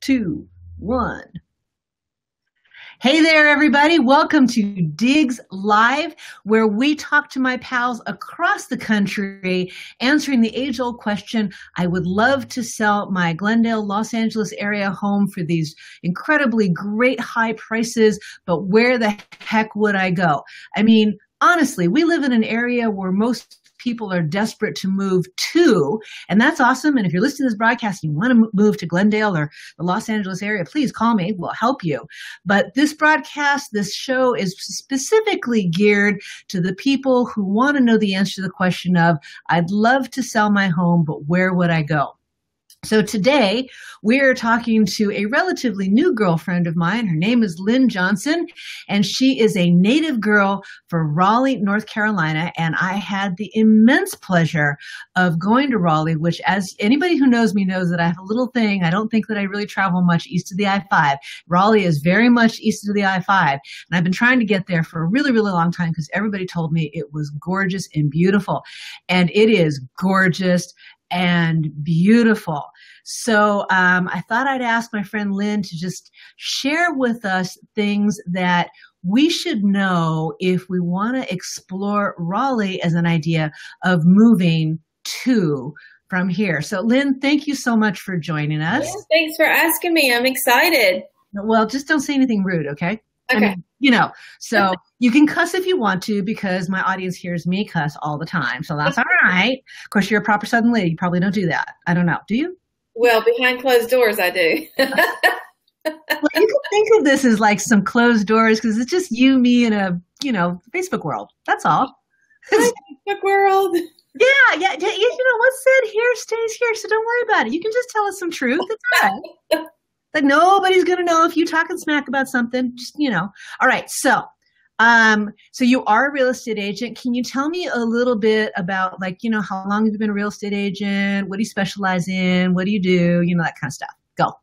2, 1. Hey there, everybody. Welcome to DIGGS Live, where we talk to my pals across the country, answering the age-old question, I would love to sell my Glendale, Los Angeles area home for these incredibly great high prices, but where the heck would I go? I mean, honestly, we live in an area where most people are desperate to move to, and that's awesome. And if you're listening to this broadcast and you want to move to Glendale or the Los Angeles area, please call me. We'll help you. But this broadcast, this show is specifically geared to the people who want to know the answer to the question of, I'd love to sell my home, but where would I go? So today we are talking to a relatively new girlfriend of mine. Her name is Lynn Johnson, and she is a native girl for Raleigh, North Carolina. And I had the immense pleasure of going to Raleigh, which, as anybody who knows me knows, that I have a little thing. I don't think that I really travel much east of the I-5. Raleigh is very much east of the I-5. And I've been trying to get there for a really, really long time because everybody told me it was gorgeous and beautiful. And it is gorgeous and beautiful. So I thought I'd ask my friend Lynn to just share with us things that we should know if we want to explore Raleigh as an idea of moving to from here. So Lynn, thank you so much for joining us. Yeah, thanks for asking me. I'm excited. Well, just don't say anything rude, okay? Okay. I mean, so you can cuss if you want to, because my audience hears me cuss all the time. So that's all right. Of course, you're a proper Southern lady. You probably don't do that. I don't know. Do you? Well, behind closed doors, I do. Well, you can think of this as like some closed doors because it's just you, me, and a, Facebook world. That's all. Facebook world. Yeah. What's said here stays here. So don't worry about it. You can just tell us some truth. It's all right. Like nobody's going to know if you're talking smack about something, just, All right. So you are a real estate agent. Can you tell me a little bit about how long have you been a real estate agent? What do you specialize in? What do you do? That kind of stuff. Go.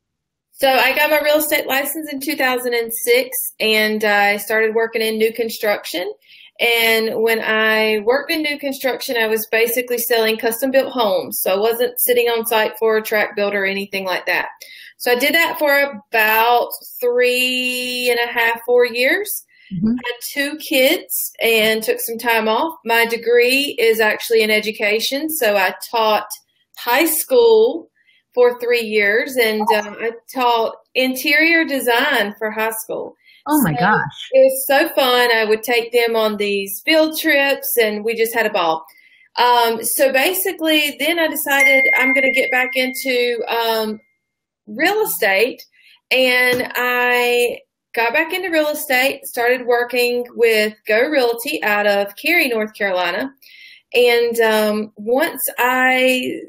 So I got my real estate license in 2006 and I started working in new construction. And when I worked in new construction, I was basically selling custom built homes. So I wasn't sitting on site for a tract builder or anything like that. So I did that for about 3.5, 4 years. Mm-hmm. I had 2 kids and took some time off. My degree is actually in education. So I taught high school for 3 years and I taught interior design for high school. Oh my gosh. It was so fun. I would take them on these field trips and we just had a ball. So basically then I decided I'm going to get back into real estate, and I got back into real estate, started working with Go Realty out of Cary, North Carolina. And once I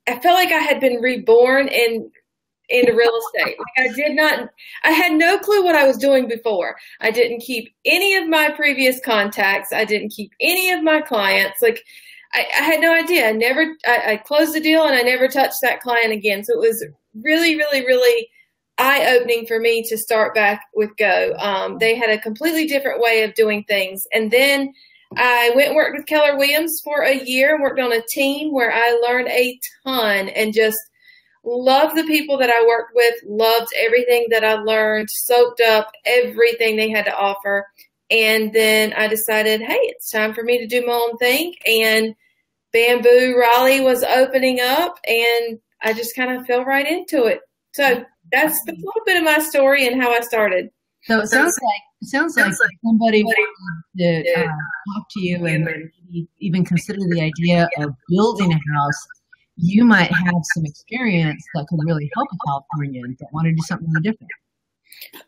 felt like I had been reborn into real estate. Like I had no clue what I was doing before. I didn't keep any of my previous contacts. I didn't keep any of my clients. Like I had no idea. I closed the deal and I never touched that client again. So it was really, really, really eye-opening for me to start back with Go. They had a completely different way of doing things. And then I went and worked with Keller Williams for a year, worked on a team where I learned a ton and just loved the people that I worked with, loved everything that I learned, soaked up everything they had to offer. And then I decided, hey, it's time for me to do my own thing. And Bamboo Raleigh was opening up and I just kind of fell right into it. So that's a little bit of my story and how I started. So it sounds like somebody wanted to talk to you and even consider the idea of building a house. You might have some experience that could really help a Californian that want to do something different.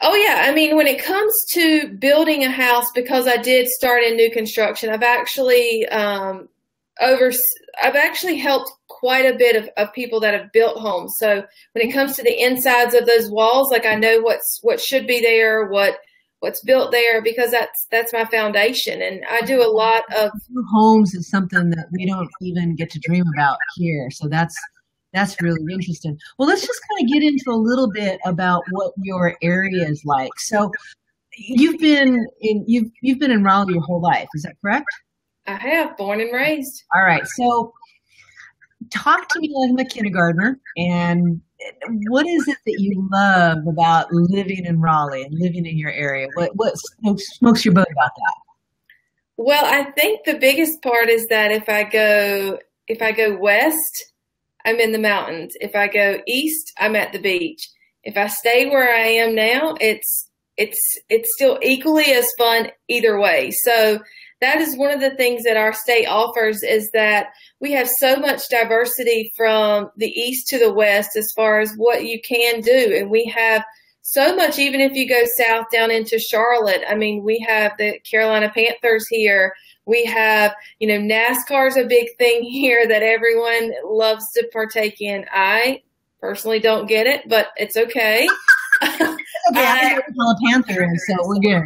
Oh, yeah. I mean, when it comes to building a house, because I did start in new construction, I've actually helped quite a bit of people that have built homes. So when it comes to the insides of those walls, like I know what should be there, what's built there, because that's my foundation. And I do a lot of homes is something that we don't even get to dream about here. So that's really interesting. Well, let's just kind of get into a little bit about what your area is like. So you've been in Raleigh your whole life. Is that correct? I have, born and raised. All right. So talk to me like I'm a kindergartner and what is it that you love about living in Raleigh and living in your area? What smokes your boat about that? Well, I think the biggest part is that if I go west, I'm in the mountains. If I go east, I'm at the beach. If I stay where I am now, it's still equally as fun either way. So that is one of the things that our state offers, is that we have so much diversity from the east to the west as far as what you can do. And we have so much, even if you go south down into Charlotte. I mean, we have the Carolina Panthers here. We have, NASCAR's a big thing here that everyone loves to partake in. I personally don't get it, but it's okay. I know the Panther is, so we're good.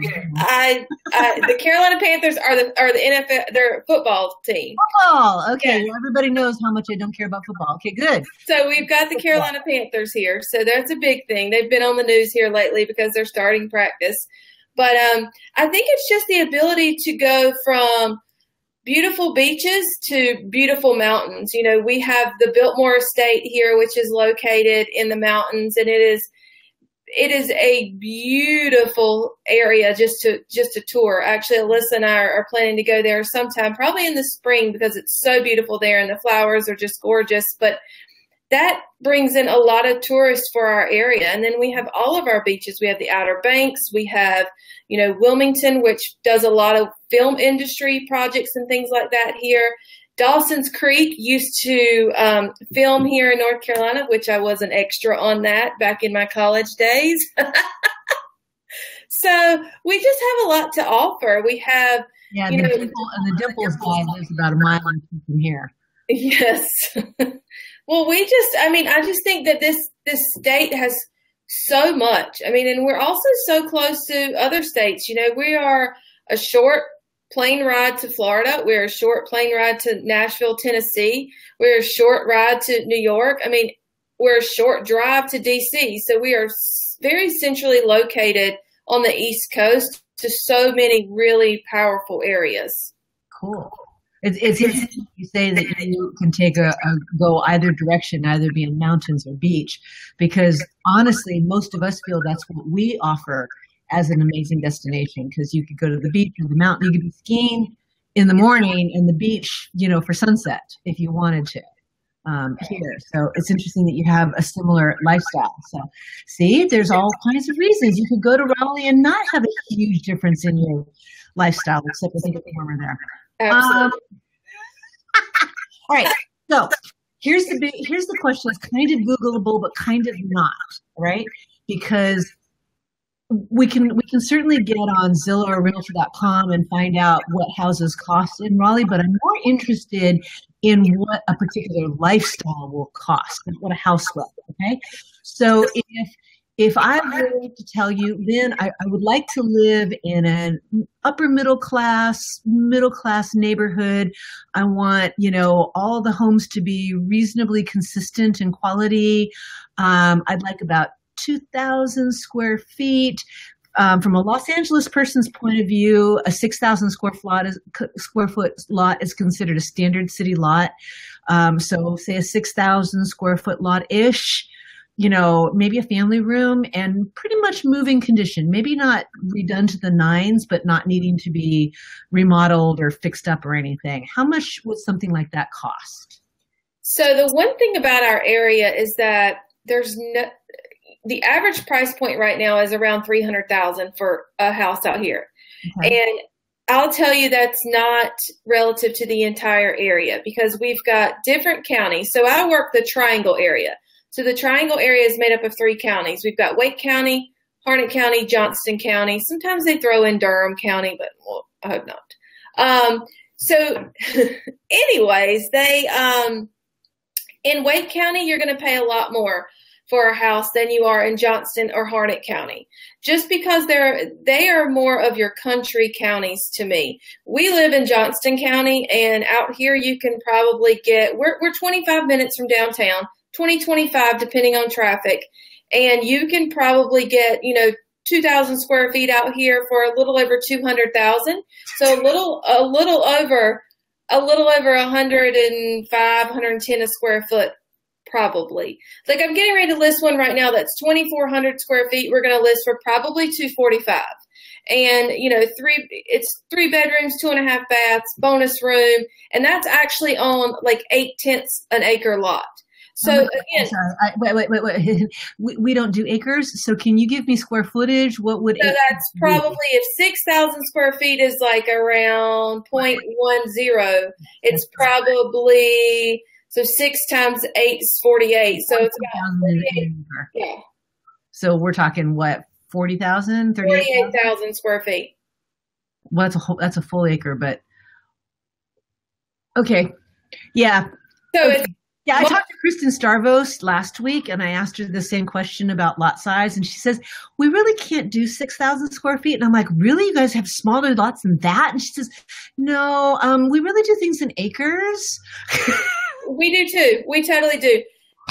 The Carolina Panthers are the NFL, they're a football team. Football, okay. Yeah. Everybody knows how much I don't care about football. Okay, good. So we've got the Carolina Panthers here, so that's a big thing. They've been on the news here lately because they're starting practice. But I think it's just the ability to go from beautiful beaches to beautiful mountains. We have the Biltmore Estate here, which is located in the mountains, and it is a beautiful area just to tour. Actually, Alyssa and I are planning to go there sometime, probably in the spring, because it's so beautiful there and the flowers are just gorgeous. But that brings in a lot of tourists for our area. And then we have all of our beaches. We have the Outer Banks. We have, Wilmington, which does a lot of film industry projects and things like that here. Dawson's Creek used to film here in North Carolina, which I was an extra on that back in my college days. So we just have a lot to offer. We have, the Dimples guy lives about a mile from here. Yes. Well, I just think that this state has so much. And we're also so close to other states. We are a short plane ride to Florida. We're a short plane ride to Nashville, Tennessee. We're a short ride to New York. We're a short drive to DC. So we are very centrally located on the East Coast to so many really powerful areas. Cool. It's interesting you say that you can take go either direction, either be in mountains or beach, because honestly, most of us feel that's what we offer as an amazing destination, because you could go to the beach or the mountain. You could be skiing in the morning and the beach, for sunset if you wanted to here. So it's interesting that you have a similar lifestyle. So see, there's all kinds of reasons you could go to Raleigh and not have a huge difference in your lifestyle, except I think it's warmer there. Absolutely. All right. So here's the question that's kind of Googleable, but kind of not, right? Because we can certainly get on Zillow or Realtor.com and find out what houses cost in Raleigh, but I'm more interested in what a particular lifestyle will cost, what a house will. Okay. So if I were to tell you, Lynn, I would like to live in an upper middle class neighborhood. I want, all the homes to be reasonably consistent in quality. I'd like about 2,000 square feet. From a Los Angeles person's point of view, a 6,000 square foot lot is considered a standard city lot. So say a 6,000 square foot lot-ish. Maybe a family room and pretty much move-in condition, maybe not redone to the nines, but not needing to be remodeled or fixed up or anything. How much would something like that cost? So the one thing about our area is that the average price point right now is around $300,000 for a house out here. Okay. And I'll tell you that's not relative to the entire area, because we've got different counties. So I work the Triangle area. So the Triangle area is made up of 3 counties. We've got Wake County, Harnett County, Johnston County. Sometimes they throw in Durham County, but I hope not. So anyways, in Wake County, you're going to pay a lot more for a house than you are in Johnston or Harnett County, just because they are more of your country counties to me. We live in Johnston County, and out here you can probably we're 25 minutes from downtown. 20-25, depending on traffic. And you can probably get, 2,000 square feet out here for a little over 200,000. So a little over 105, 110 a square foot probably. Like I'm getting ready to list one right now that's 2,400 square feet. We're going to list for probably 245. And, you know, it's 3 bedrooms, 2.5 baths, bonus room. And that's actually on like 0.8 an acre lot. So again, wait. We don't do acres. So can you give me square footage? What would so that's probably if 6,000 square feet is like around 0.10, it's probably so 6 times 8 is 48. So it's about 48. Yeah. So we're talking what, 40,000, 48,000 square feet. Well, that's a full acre, but okay, yeah. So okay. Yeah, I talked to Kristen Starvos last week, and I asked her the same question about lot size, and she says, we really can't do 6,000 square feet. And I'm like, really? You guys have smaller lots than that? And she says, no, we really do things in acres. We do too. We totally do.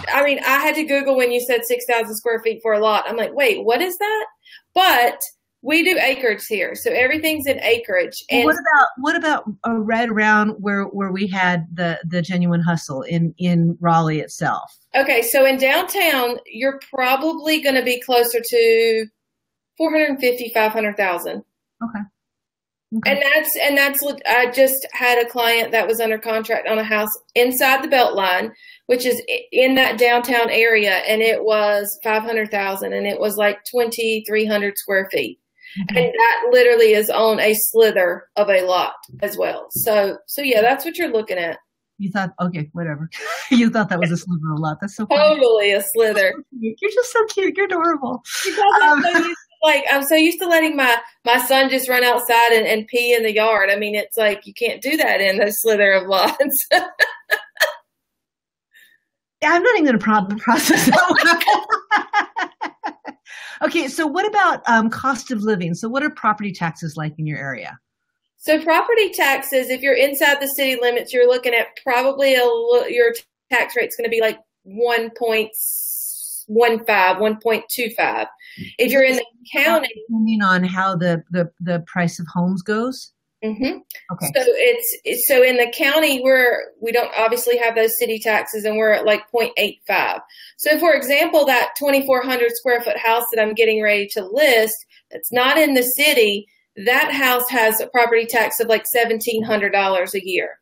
I mean, I had to Google when you said 6,000 square feet for a lot. I'm like, wait, what is that? But we do acreage here, so everything's in acreage. And what about right around where we had the Genuine Hustle in Raleigh itself? Okay, so in downtown, you're probably going to be closer to 450, 500,000. Okay. And that's what I just had a client that was under contract on a house inside the Beltline, which is in that downtown area, and it was 500,000, and it was like 2,300 square feet. Okay. And that literally is on a slither of a lot as well. So yeah, that's what you're looking at. You thought, okay, whatever. You thought that was a slither of a lot. That's so funny. Totally a slither. You're just so cute. You're adorable. I'm so used to letting my son just run outside and pee in the yard. I mean, it's like you can't do that in a slither of lots. Yeah, I'm not even going to process that one. Okay, so what about cost of living? So what are property taxes like in your area? So property taxes, if you're inside the city limits, you're looking at probably your tax rate's going to be like 1.15, 1.25. If you're in the county, depending on how the price of homes goes. Mm-hmm. Okay. So in the county we don't obviously have those city taxes, and we're at like 0.85. So for example, that 2,400 square foot house that I'm getting ready to list, that's not in the city, that house has a property tax of like $1,700 a year.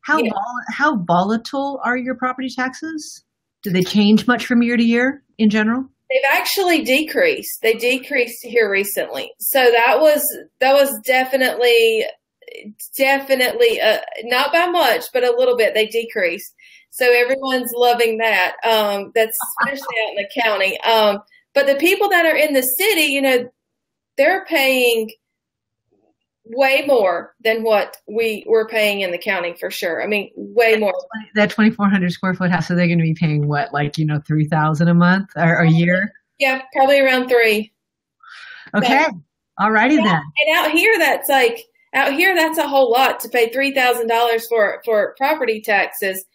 How volatile are your property taxes? Do they change much from year to year in general? They've actually decreased. They decreased here recently. So that was definitely not by much, but a little bit. They decreased. So everyone's loving that. That's especially out in the county. But the people that are in the city, you know, they're paying way more than what we were paying in the county for sure. I mean, way more. That 2,400 square foot house, so they're going to be paying what, like, you know, $3,000 a month or a year? Yeah, probably around $3,000. Okay. All righty then. And out here, that's a whole lot to pay $3,000 for property taxes.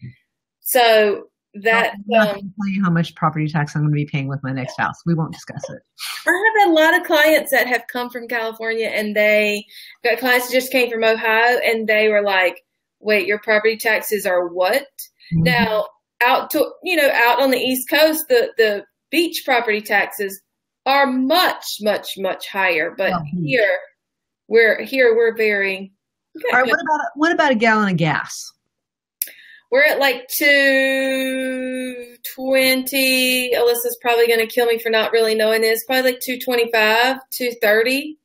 So that I'll tell you how much property tax I'm going to be paying with my next house. We won't discuss it. I have a lot of clients that have come from California, and they got clients that just came from Ohio, and they were like, "Wait, your property taxes are what?" Mm-hmm. Now, out on the East Coast, the beach property taxes are much, much, much higher. But here we're very. All right. What about a gallon of gas? We're at like $2.20. Alyssa's probably going to kill me for not really knowing this. Probably like $2.25, $2.30.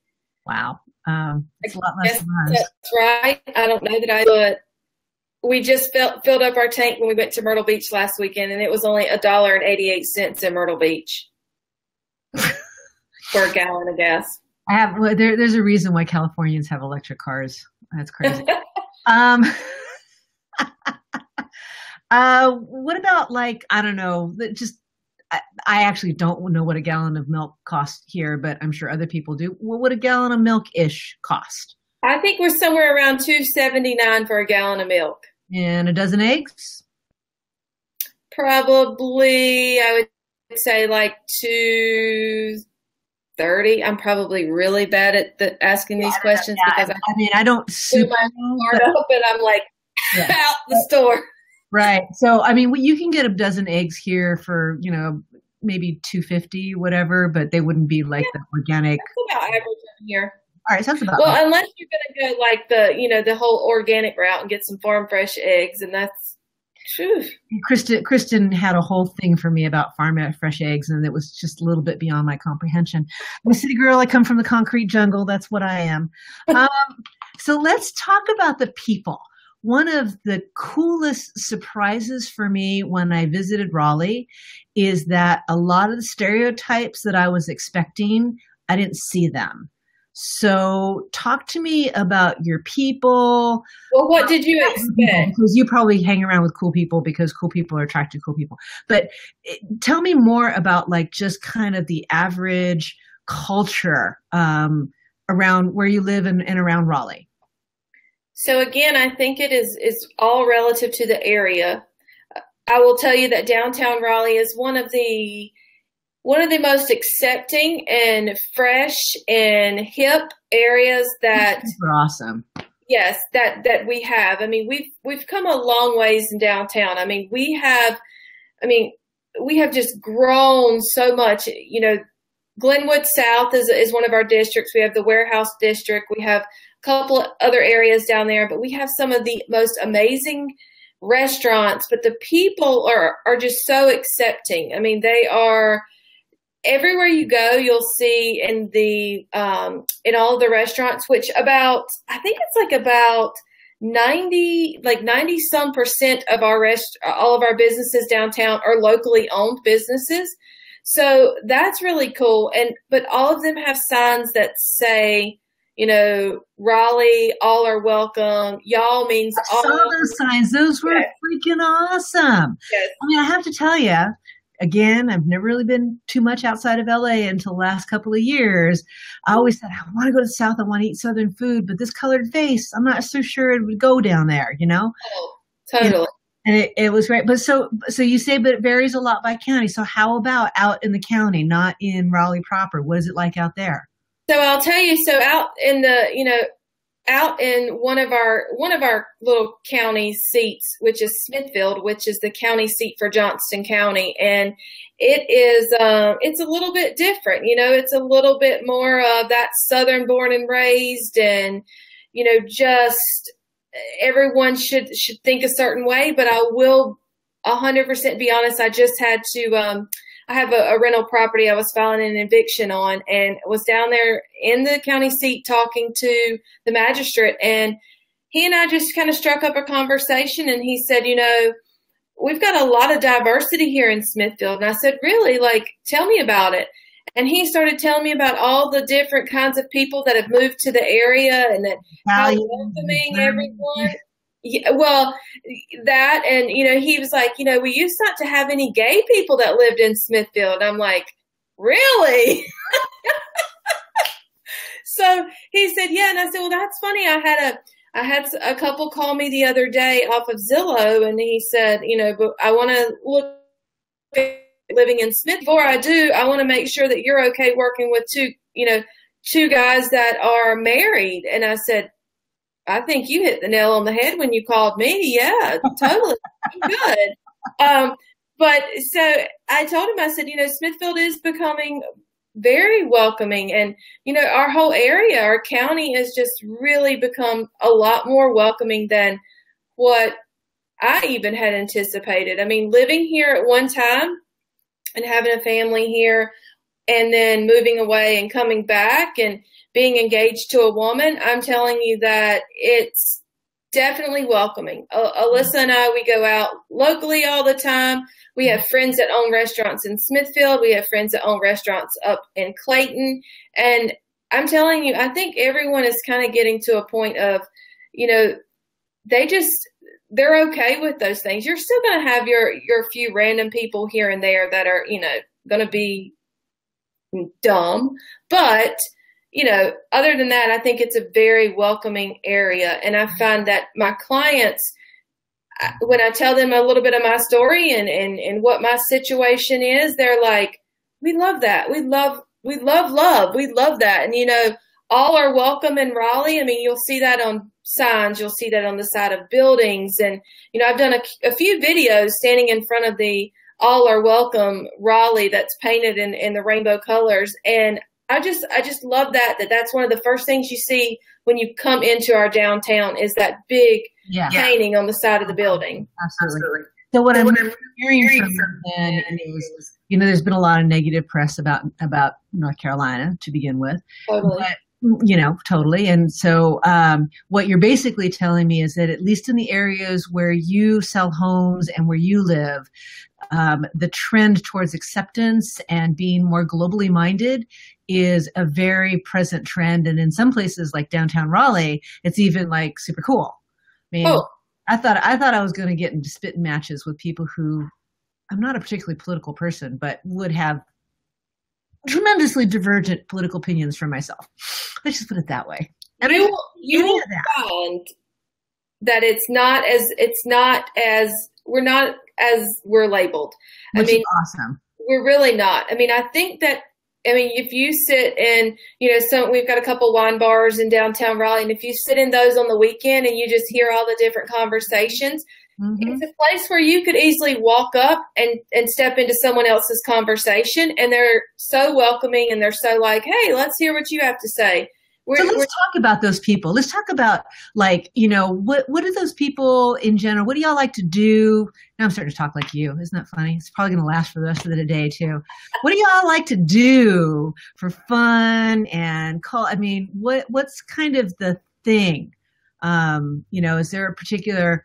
Wow. It's a lot less than ours. That's right. I don't know that but we just filled up our tank when we went to Myrtle Beach last weekend, and it was only $1.88 in Myrtle Beach for a gallon of gas. There's a reason why Californians have electric cars. That's crazy. What about, like, I don't know, I actually don't know what a gallon of milk costs here, but I'm sure other people do. What would a gallon of milk-ish cost? I think we're somewhere around $2.79 for a gallon of milk. And a dozen eggs? Probably, I would say like $2.30. I'm probably really bad at asking these questions because I don't super my heart up, and I'm like out the store. Right. So, I mean, you can get a dozen eggs here for, maybe 250, whatever, but they wouldn't be like the organic. That's about average over here. All right, sounds about Well, right. unless you're going to go like the whole organic route and get some farm fresh eggs, and that's, whew. Kristen had a whole thing for me about farm fresh eggs, and it was just a little bit beyond my comprehension. I'm a city girl. I come from the concrete jungle. That's what I am. So let's talk about the people. One of the coolest surprises for me when I visited Raleigh is that a lot of the stereotypes that I was expecting, I didn't see them. So talk to me about your people. Well, what did you expect? Because you probably hang around with cool people because cool people are attracted to cool people. But tell me more about like just kind of the average culture around where you live and around Raleigh. So again, I think it's all relative to the area. I will tell you that downtown Raleigh is one of the most accepting and fresh and hip areas that super awesome. Yes, that we have. I mean, we've come a long ways in downtown. I mean, we have just grown so much. Glenwood South is one of our districts. We have the Warehouse District. We have a couple of other areas down there, but we have some of the most amazing restaurants. But the people are just so accepting. I mean, they are everywhere you go. You'll see in all of the restaurants, which I think it's like about 90 some percent of all of our businesses downtown are locally owned businesses. So that's really cool. But all of them have signs that say, Raleigh, all are welcome. Y'all means all. I saw those signs. Those were freaking awesome. Yes. I mean, I have to tell you, again, I've never really been too much outside of LA until the last couple of years. I always said, I want to go to the South. I want to eat Southern food, but this colored face, I'm not so sure it would go down there, Oh, totally. And it was great. But so you say, but it varies a lot by county. So how about out in the county, not in Raleigh proper? What is it like out there? So I'll tell you, out in one of our little county seats, which is Smithfield, which is the county seat for Johnston County. And it's a little bit different. It's a little bit more of that Southern born and raised and, just everyone should think a certain way, but I will 100% be honest. I just had to, I have a rental property I was filing an eviction on and was down there in the county seat talking to the magistrate, and he and I just kind of struck up a conversation, and he said, we've got a lot of diversity here in Smithfield. And I said, really? Like, tell me about it. And he started telling me about all the different kinds of people that have moved to the area and that how welcoming everyone. Yeah, well, that, and, he was like, we used not to have any gay people that lived in Smithfield. I'm like, really? So he said, yeah. And I said, well, that's funny. I had a couple call me the other day off of Zillow, and he said, but I want to look at living in Smith. Before I do, I want to make sure that you're okay working with two guys that are married. And I said, I think you hit the nail on the head when you called me. Yeah, totally. Good. But so I told him, I said, Smithfield is becoming very welcoming, and, our whole area, our county has just really become a lot more welcoming than what I even had anticipated. I mean, living here at one time and having a family here and then moving away and coming back and being engaged to a woman, I'm telling you that it's definitely welcoming. Alyssa and I, we go out locally all the time. We have friends that own restaurants in Smithfield. We have friends that own restaurants up in Clayton. And I'm telling you, I think everyone is kind of getting to a point of, they're okay with those things. You're still going to have your few random people here and there that are, going to be dumb. But, other than that, I think it's a very welcoming area. And I find that my clients, when I tell them a little bit of my story and what my situation is, they're like, we love that. We love love. We love that. And, all are welcome in Raleigh. I mean, you'll see that on signs. You'll see that on the side of buildings. And, I've done a few videos standing in front of the all are welcome Raleigh that's painted in the rainbow colors. And I just love that's one of the first things you see when you come into our downtown is that big painting on the side of the building. Absolutely. So what I'm hearing from then is, there's been a lot of negative press about North Carolina to begin with. Totally. But, totally. And so what you're basically telling me is that at least in the areas where you sell homes and where you live, the trend towards acceptance and being more globally minded is a very present trend. And in some places like downtown Raleigh, it's even like super cool. I mean, I thought I was going to get into spitting matches with people who, I'm not a particularly political person, but would have tremendously divergent political opinions from myself. Let's just put it that way. And you will find that we're not as we're labeled. Which is awesome. We're really not. I mean, I think that, if you sit in, we've got a couple wine bars in downtown Raleigh, and if you sit in those on the weekend and you just hear all the different conversations, it's a place where you could easily walk up and step into someone else's conversation, and they're so welcoming and they're so like, hey, let's hear what you have to say. So let's talk about those people. Let's talk about what do those people in general, what do y'all like to do? Now I'm starting to talk like you. Isn't that funny? It's probably going to last for the rest of the day too. What do y'all like to do for fun and what's kind of the thing? Is there a particular,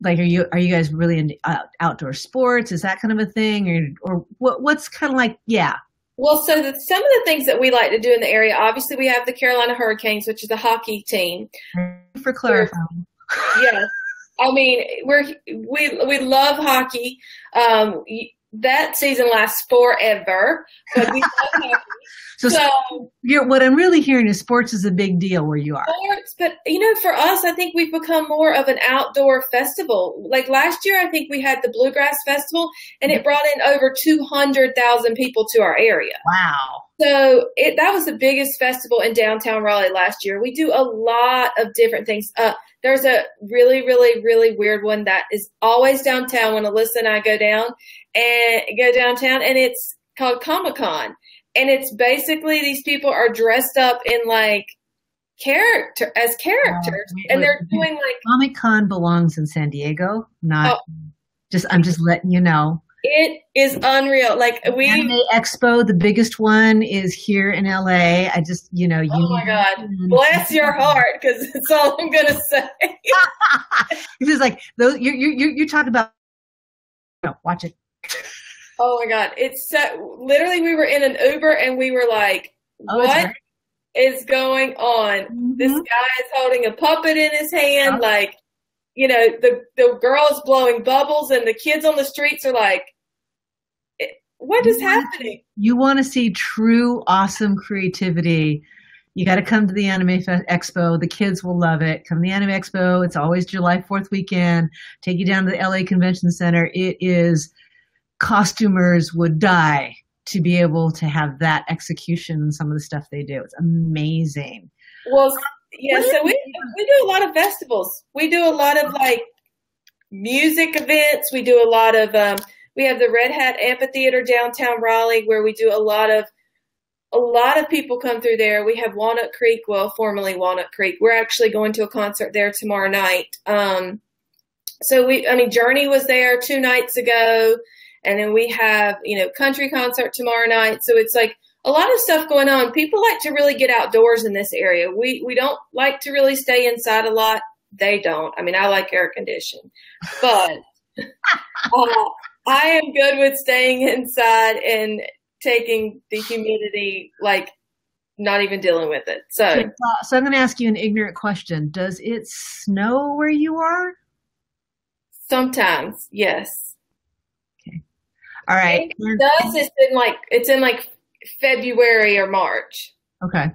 are you guys really into outdoor sports? Is that kind of a thing or what's kind of like, Well, so some of the things that we like to do in the area, obviously we have the Carolina Hurricanes, which is a hockey team. For clarifying. Yes. We love hockey. That season lasts forever, but we love hockey. So what I'm really hearing is sports is a big deal where you are. Sports, but for us, I think we've become more of an outdoor festival. Like last year, I think we had the Bluegrass Festival, and it brought in over 200,000 people to our area. Wow. So that was the biggest festival in downtown Raleigh last year. We do a lot of different things. There's a really, really, really weird one that is always downtown when Alyssa and I go downtown, and it's called Comic-Con. And it's basically these people are dressed up in characters, and they're doing Comic-Con belongs in San Diego, not I'm just letting you know. It is unreal. Anime Expo, the biggest one is here in LA. I just, oh my God, bless your heart, because that's all I'm gonna say. It's just like those. You're talking about. Watch it. Oh my God. It's literally we were in an Uber and we were like, what is going on? Mm-hmm. This guy is holding a puppet in his hand. The girls blowing bubbles and the kids on the streets are like, what is happening? You want to see true, awesome creativity. You got to come to the Anime Expo. The kids will love it. Come to the Anime Expo. It's always July 4th weekend. Take you down to the LA Convention Center. It is, costumers would die to be able to have that execution and some of the stuff they do. It's amazing. Well, yeah, so we do a lot of festivals. We do a lot of music events. We do a lot of, we have the Red Hat Amphitheater downtown Raleigh where we do a lot of people come through there. We have Walnut Creek, formerly Walnut Creek. We're actually going to a concert there tomorrow night. Journey was there 2 nights ago. And then we have, country concert tomorrow night. So it's a lot of stuff going on. People like to really get outdoors in this area. We don't like to really stay inside a lot. They don't. I like air conditioning. But I am good with staying inside and taking the humidity, not even dealing with it. So I'm going to ask you an ignorant question. Does it snow where you are? Sometimes, yes. All right. It does. It's in February or March. Okay.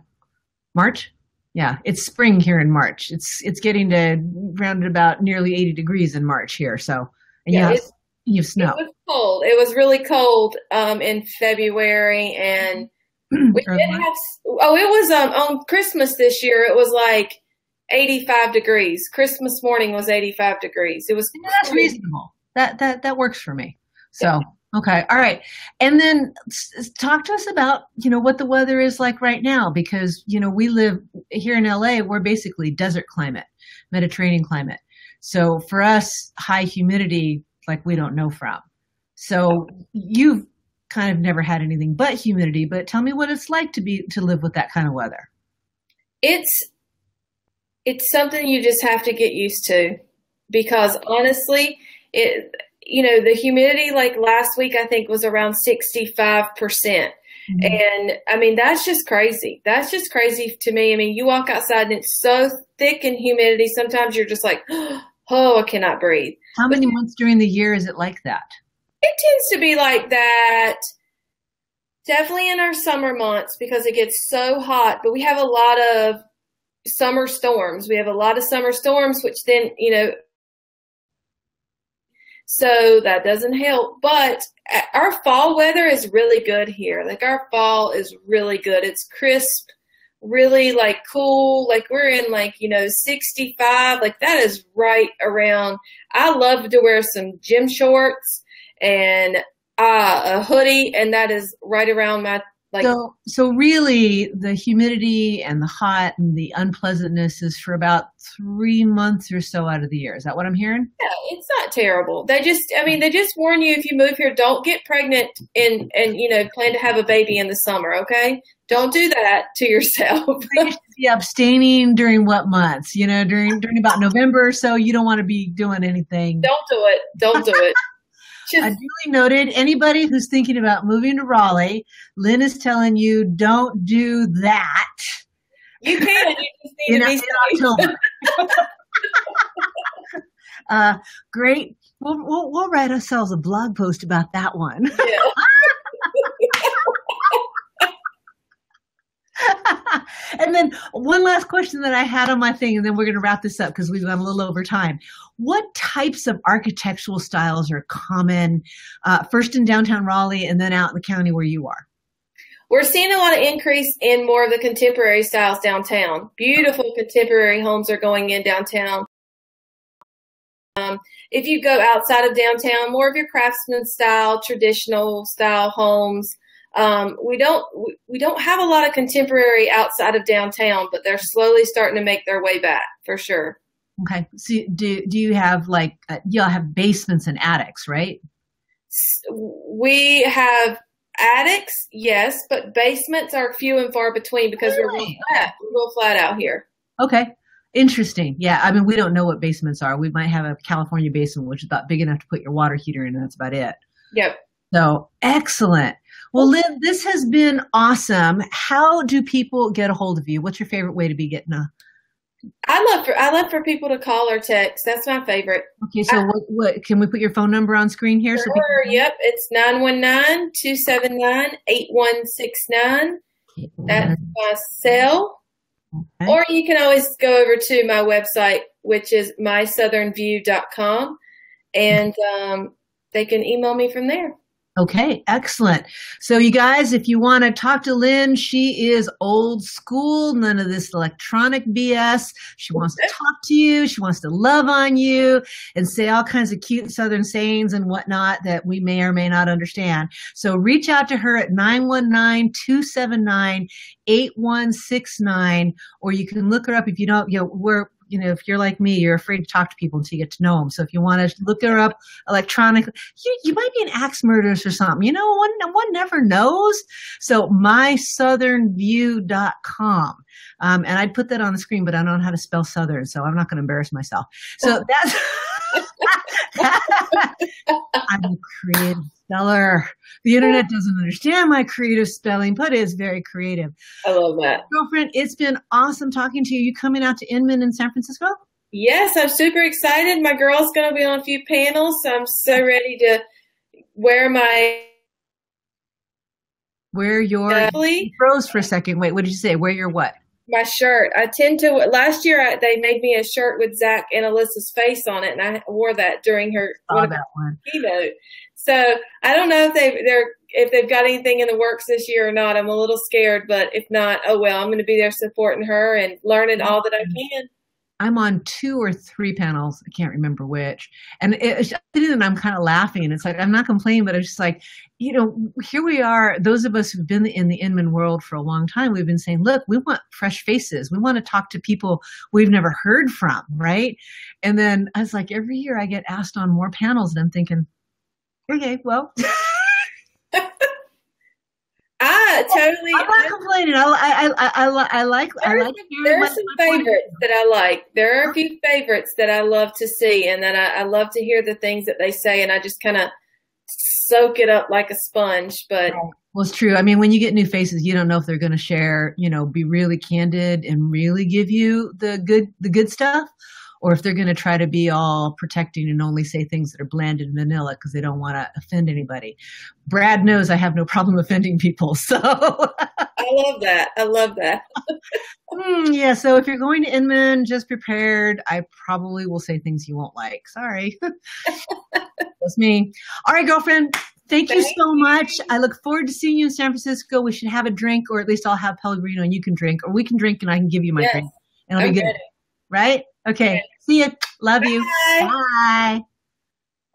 March? Yeah. It's spring here in March. It's getting to round about nearly 80 degrees in March here. So, and you have snow. It was cold. It was really cold in February, and We did have, it was on Christmas this year. It was like 85 degrees. Christmas morning was 85 degrees. It was that's reasonable. That works for me. So, okay. All right. And then talk to us about, what the weather is like right now, because, we live here in LA, we're basically desert climate, Mediterranean climate. So for us, high humidity, like we don't know from. So you've kind of never had anything but humidity, but tell me what it's like to live with that kind of weather. It's something you just have to get used to, because honestly, the humidity, like last week, I think was around 65%. Mm-hmm. And I mean, that's just crazy. That's just crazy to me. I mean, you walk outside and it's so thick in humidity. Sometimes you're just like, oh, I cannot breathe. How many months during the year is it like that? It tends to be like that definitely in our summer months, because it gets so hot, but we have a lot of summer storms. We have a lot of summer storms, which then, so that doesn't help. But our fall weather is really good here. Like our fall is really good. It's crisp, really like cool. Like we're in 65, like that is right around. I love to wear some gym shorts and a hoodie, and that is right around my So really the humidity and the hot and the unpleasantness is for about 3 months or so out of the year. Is that what I'm hearing? Yeah, it's not terrible. They just warn you, if you move here, don't get pregnant and plan to have a baby in the summer. Okay. Don't do that to yourself. You should be abstaining during what months? During about November or so, you don't want to be doing anything. Don't do it. Don't do it. I duly noted. Anybody who's thinking about moving to Raleigh, Lynn is telling you don't do that. You can. You just need to be in October. Great. We'll write ourselves a blog post about that one. Yeah. And then one last question that I had on my thing, and then we're going to wrap this up because we've gone a little over time. What types of architectural styles are common, first in downtown Raleigh and then out in the county where you are? We're seeing a lot of increase in more of the contemporary styles downtown. Beautiful contemporary homes are going in downtown. If you go outside of downtown, more of your craftsman style, traditional style homes. We don't have a lot of contemporary outside of downtown, but they're slowly starting to make their way back for sure. Okay. So do you have y'all have basements and attics, right? We have attics, yes, but basements are few and far between because we're real flat out here. Okay. Interesting. Yeah. I mean, we don't know what basements are. We might have a California basement, which is about big enough to put your water heater in, and that's about it. Yep. So excellent. Well, Lynn, this has been awesome. How do people get a hold of you? What's your favorite way to be getting a? I love for people to call or text. That's my favorite. Okay, so what can we put your phone number on screen here? Sure. Yep, it's 919-279-8169. That's my cell. Okay. Or you can always go over to my website, which is mysouthernview.com, and they can email me from there. Okay, excellent. So you guys, if you want to talk to Lynn, she is old school, none of this electronic BS. She wants to talk to you. She wants to love on you and say all kinds of cute Southern sayings and whatnot that we may or may not understand. So reach out to her at 919-279-8169, or you can look her up if you don't, if you're like me, you're afraid to talk to people until you get to know them. So if you want to look her up electronically, you might be an axe murderess or something. One never knows. So mysouthernview.com. And I'd put that on the screen, but I don't know how to spell Southern, so I'm not going to embarrass myself. So that's, I'm a creative speller. The internet doesn't understand my creative spelling, but it is very creative. I love that. Girlfriend, it's been awesome talking to you. You coming out to Inman in San Francisco? Yes, I'm super excited. My girl's going to be on a few panels, so I'm so ready to wear your you froze for a second. Wait, what did you say? Wear your what? My shirt. Last year they made me a shirt with Zach and Alyssa's face on it, and I wore that during her keynote. So I don't know if they're if they've got anything in the works this year or not. I'm a little scared, but if not, oh well, I'm going to be there supporting her and learning all that I can. I'm on 2 or 3 panels. I can't remember which. And I'm kind of laughing. And it's like, I'm not complaining, but it's just like, you know, here we are. Those of us who've been in the Inman world for a long time, we've been saying, look, we want fresh faces. We want to talk to people we've never heard from, right? And then I was like, every year I get asked on more panels and I'm thinking, okay, well. Totally. I'm not complaining. I like. There are some favorites that I like. There are a few favorites that I love to see, and that I love to hear the things that they say, and I just kind of soak it up like a sponge. But well, it's true. I mean, when you get new faces, you don't know if they're going to share, you know, be really candid and really give you the good stuff, or if they're going to try to be all protecting and only say things that are bland and vanilla because they don't want to offend anybody. Brad knows I have no problem offending people. So I love that. I love that. Yeah. So if you're going to Inman, just prepared. I probably will say things you won't like. Sorry. That's me. All right, girlfriend. Thank you so much. I look forward to seeing you in San Francisco. We should have a drink, or at least I'll have Pellegrino and you can drink, or we can drink and I can give you my drink. And it'll be good. Right? Okay. See you. Love you. Bye.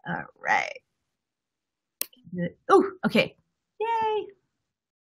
All right. Oh, okay. Yay.